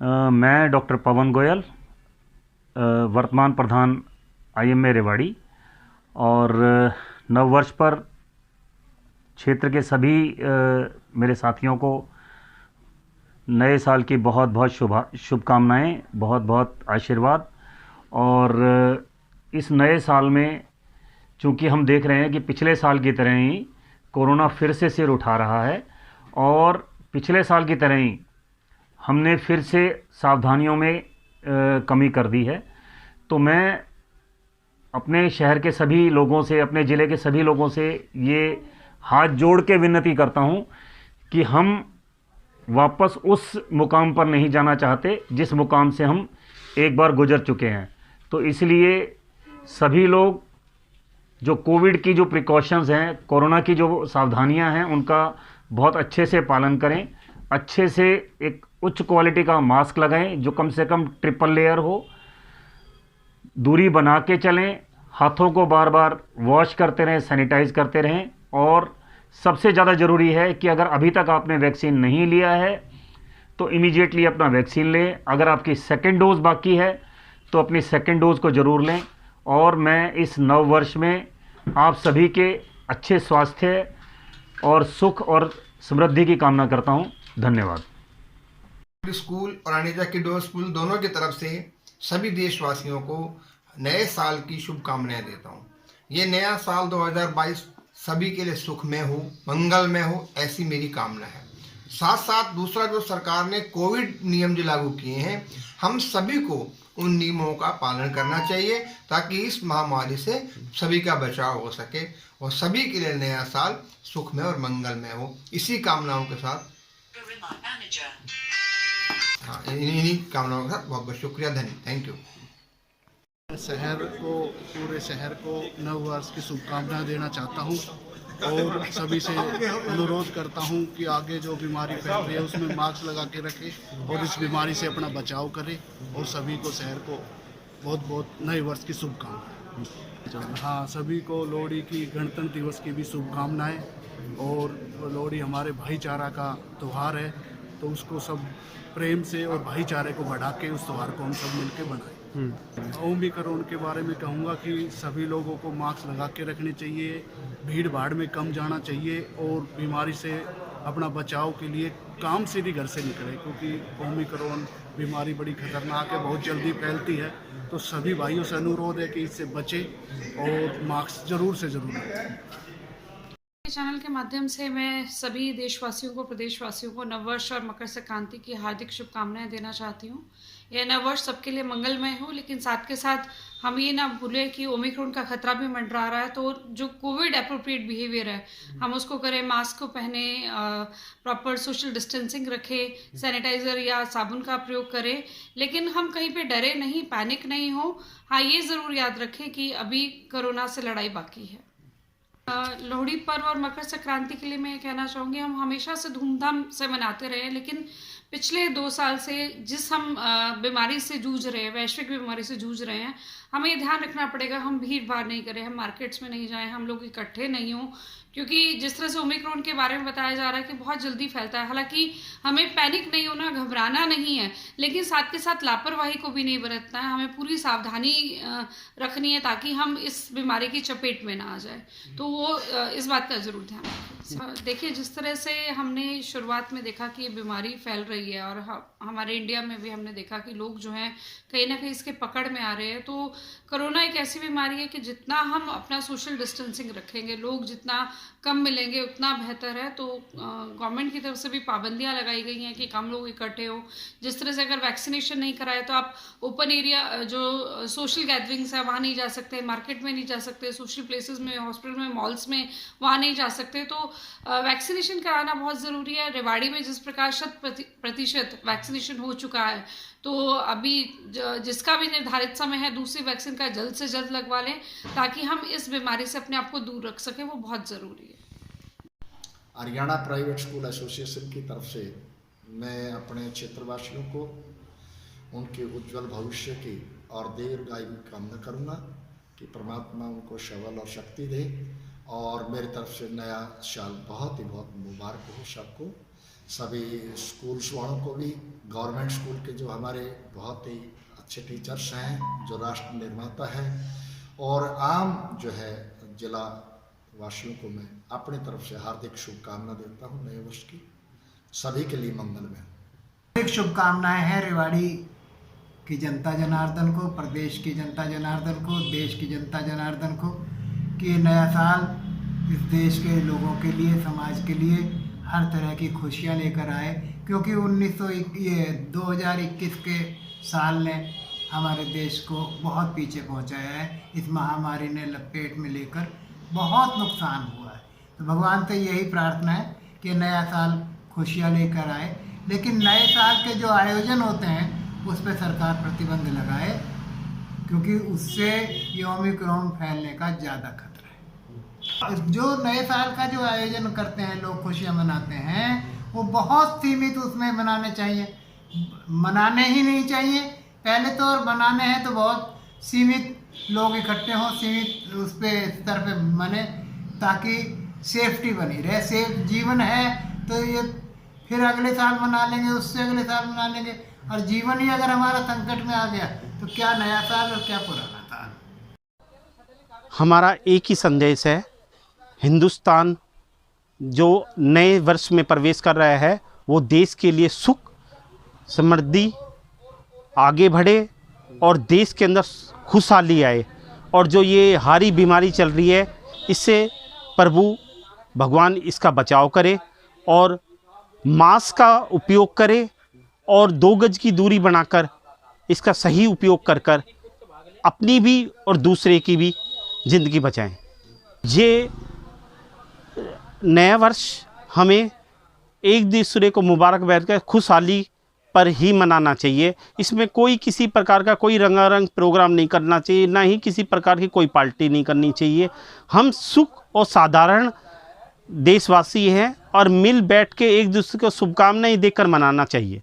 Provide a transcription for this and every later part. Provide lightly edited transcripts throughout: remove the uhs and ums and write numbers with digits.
मैं डॉक्टर पवन गोयल, वर्तमान प्रधान आईएमए रेवाड़ी, और नव वर्ष पर क्षेत्र के सभी मेरे साथियों को नए साल की बहुत बहुत शुभकामनाएं, बहुत बहुत आशीर्वाद। और इस नए साल में चूँकि हम देख रहे हैं कि पिछले साल की तरह ही कोरोना फिर से सिर उठा रहा है, और पिछले साल की तरह ही हमने फिर से सावधानियों में कमी कर दी है। तो मैं अपने शहर के सभी लोगों से, अपने ज़िले के सभी लोगों से ये हाथ जोड़ के विनती करता हूँ कि हम वापस उस मुकाम पर नहीं जाना चाहते जिस मुकाम से हम एक बार गुजर चुके हैं। तो इसलिए सभी लोग जो कोविड की जो प्रिकॉशंस हैं, कोरोना की जो सावधानियां हैं, उनका बहुत अच्छे से पालन करें। अच्छे से एक उच्च क्वालिटी का मास्क लगाएं जो कम से कम ट्रिपल लेयर हो। दूरी बना के चलें, हाथों को बार बार वॉश करते रहें, सैनिटाइज करते रहें। और सबसे ज़्यादा ज़रूरी है कि अगर अभी तक आपने वैक्सीन नहीं लिया है तो इमीडिएटली अपना वैक्सीन लें। अगर आपकी सेकेंड डोज बाकी है तो अपनी सेकेंड डोज को ज़रूर लें। और मैं इस नव वर्ष में आप सभी के अच्छे स्वास्थ्य और सुख और समृद्धि की कामना करता हूं। धन्यवाद। स्कूल और अनिता किडो स्कूल दोनों की तरफ से सभी देशवासियों को नए साल की शुभकामनाएं देता हूं। ये नया साल 2022 सभी के लिए सुखमय हो, मंगलमय हो, ऐसी मेरी कामना है। साथ साथ दूसरा, जो सरकार ने कोविड नियम जो लागू किए हैं, हम सभी को उन नियमों का पालन करना चाहिए ताकि इस महामारी से सभी का बचाव हो सके और सभी के लिए नया साल सुखमय और मंगलमय हो। इसी कामनाओं के साथ, हाँ, इन्हीं कामनाओं के साथ बहुत बहुत शुक्रिया, थैंक यू। पूरे शहर को नव वर्ष की शुभकामनाएं देना चाहता हूं और सभी से अनुरोध करता हूं कि आगे जो बीमारी फैल रही है उसमें मास्क लगा के रखे और इस बीमारी से अपना बचाव करें। और सभी को, शहर को बहुत बहुत नए वर्ष की शुभकामनाएं। हाँ, सभी को लोहड़ी की, गणतंत्र दिवस की भी शुभकामनाएं। और लोहड़ी हमारे भाईचारा का त्यौहार है, तो उसको सब प्रेम से और भाईचारे को बढ़ा के उस त्यौहार को हम सब मिलकर बनाएं। ओमिक्रॉन के बारे में कहूँगा कि सभी लोगों को मास्क लगा के रखने चाहिए, भीड़ भाड़ में कम जाना चाहिए और बीमारी से अपना बचाव के लिए काम से भी घर से निकले, क्योंकि ओमिक्रॉन बीमारी बड़ी खतरनाक है, बहुत जल्दी फैलती है। तो सभी भाइयों से अनुरोध है कि इससे बचें और मास्क ज़रूर से ज़रूर रखें। चैनल के माध्यम से मैं सभी देशवासियों को, प्रदेशवासियों को नववर्ष और मकर संक्रांति की हार्दिक शुभकामनाएं देना चाहती हूँ। यह नववर्ष सबके लिए मंगलमय हो, लेकिन साथ के साथ हम ये ना भूलें कि ओमिक्रॉन का खतरा भी मंडरा रहा है। तो जो कोविड एप्रोप्रिएट बिहेवियर है हम उसको करें, मास्क को पहने, प्रॉपर सोशल डिस्टेंसिंग रखें, सैनिटाइजर या साबुन का प्रयोग करें। लेकिन हम कहीं पे डरे नहीं, पैनिक नहीं हो। हाँ, ये ज़रूर याद रखें कि अभी कोरोना से लड़ाई बाकी है। लोहड़ी पर्व और मकर संक्रांति के लिए मैं ये कहना चाहूँगी, हम हमेशा से धूमधाम से मनाते रहे हैं, लेकिन पिछले 2 साल से जिस हम बीमारी से जूझ रहे हैं, वैश्विक बीमारी से जूझ रहे हैं, हमें ये ध्यान रखना पड़ेगा हम भीड़ भाड़ नहीं करें, हम मार्केट्स में नहीं जाएं, हम लोग इकट्ठे नहीं हों। क्योंकि जिस तरह से ओमिक्रॉन के बारे में बताया जा रहा है कि बहुत जल्दी फैलता है। हालांकि हमें पैनिक नहीं होना, घबराना नहीं है, लेकिन साथ के साथ लापरवाही को भी नहीं बरतना है। हमें पूरी सावधानी रखनी है ताकि हम इस बीमारी की चपेट में ना आ जाए। तो वो इस बात का ज़रूर ध्यान रखें। देखिए, जिस तरह से हमने शुरुआत में देखा कि ये बीमारी फैल रही है और हमारे इंडिया में भी हमने देखा कि लोग जो हैं कहीं ना कहीं इसके पकड़ में आ रहे हैं। तो कोरोना एक ऐसी बीमारी है कि जितना हम अपना सोशल डिस्टेंसिंग रखेंगे, लोग जितना कम मिलेंगे उतना बेहतर है। तो गवर्नमेंट की तरफ से भी पाबंदियां लगाई गई हैं कि कम लोग इकट्ठे हो। जिस तरह से अगर वैक्सीनेशन नहीं कराए तो आप ओपन एरिया, जो सोशल गैदरिंग्स है, वहाँ नहीं जा सकते, मार्केट में नहीं जा सकते, सोशल प्लेसेस में, हॉस्पिटल में, मॉल्स में, वहाँ नहीं जा सकते। तो वैक्सीनेशन कराना बहुत ज़रूरी है। रेवाड़ी में जिस प्रकार 100% वैक्सीनेशन हो चुका है, तो अभी जिसका भी निर्धारित समय है दूसरी वैक्सीन का जल्द से जल्द लगवा लें ताकि हम इस बीमारी से अपने आप को दूर रख सकें, वो बहुत ज़रूरी है। हरियाणा प्राइवेट स्कूल एसोसिएशन की तरफ से मैं अपने क्षेत्रवासियों को उनके उज्जवल भविष्य की और दीर्घायु की कामना करूँगा कि परमात्मा उनको सबल और शक्ति दे। और मेरी तरफ से नया साल बहुत ही बहुत मुबारक हो सबको। सभी स्कूल्स वालों को भी, गवर्नमेंट स्कूल के जो हमारे बहुत ही अच्छे टीचर्स हैं, जो राष्ट्र निर्माता हैं, और आम जो है जिला वासियों को मैं अपनी तरफ से हार्दिक शुभकामना देता हूं नए वर्ष की। सभी के लिए मंगलमय। हार्दिक शुभकामनाएं हैं रेवाड़ी की जनता जनार्दन को, प्रदेश की जनता जनार्दन को, देश की जनता जनार्दन को, कि नया साल इस देश के लोगों के लिए, समाज के लिए हर तरह की खुशियां लेकर आए। क्योंकि 2021 के साल ने हमारे देश को बहुत पीछे पहुंचाया है। इस महामारी ने लपेट में लेकर बहुत नुकसान हुआ है। तो भगवान से यही प्रार्थना है कि नया साल खुशियां लेकर आए। लेकिन नए साल के जो आयोजन होते हैं उस पर सरकार प्रतिबंध लगाए, क्योंकि उससे ये ओमिक्रॉन फैलने का ज़्यादा खतरा है। जो नए साल का जो आयोजन करते हैं, लोग खुशियां मनाते हैं, वो बहुत सीमित उसमें मनाने चाहिए, मनाने ही नहीं चाहिए पहले तो। और बनाने हैं तो बहुत सीमित लोग इकट्ठे हों, सीमित उस पर स्तर पे मने, ताकि सेफ्टी बनी रहे। सेफ जीवन है तो ये फिर अगले साल मना लेंगे, उससे अगले साल मना लेंगे, और जीवन ही अगर हमारा संकट में आ गया तो क्या नया साल और क्या पुराना साल। हमारा एक ही संदेश है, हिंदुस्तान जो नए वर्ष में प्रवेश कर रहा है वो देश के लिए सुख समृद्धि आगे बढ़े और देश के अंदर खुशहाली आए। और जो ये हारी बीमारी चल रही है, इससे प्रभु भगवान इसका बचाव करे और मास्क का उपयोग करे और 2 गज की दूरी बनाकर इसका सही उपयोग कर कर अपनी भी और दूसरे की भी ज़िंदगी बचाएं। ये नया वर्ष हमें एक दूसरे को मुबारक बैठकर खुशहाली पर ही मनाना चाहिए। इसमें कोई किसी प्रकार का कोई रंगारंग प्रोग्राम नहीं करना चाहिए, ना ही किसी प्रकार की कोई पार्टी नहीं करनी चाहिए। हम सुख और साधारण देशवासी हैं और मिल बैठ के एक दूसरे को शुभकामनाएं देकर मनाना चाहिए।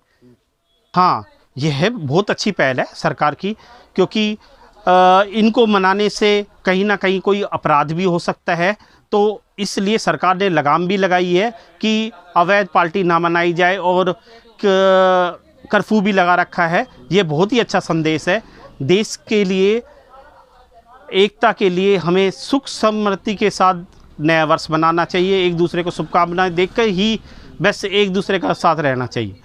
हाँ, यह बहुत अच्छी पहल है सरकार की, क्योंकि इनको मनाने से कहीं ना कहीं कोई अपराध भी हो सकता है। तो इसलिए सरकार ने लगाम भी लगाई है कि अवैध पार्टी ना मनाई जाए और कर्फ्यू भी लगा रखा है। ये बहुत ही अच्छा संदेश है। देश के लिए, एकता के लिए हमें सुख समृद्धि के साथ नया वर्ष मनाना चाहिए। एक दूसरे को शुभकामनाएं देकर ही बस एक दूसरे का साथ रहना चाहिए।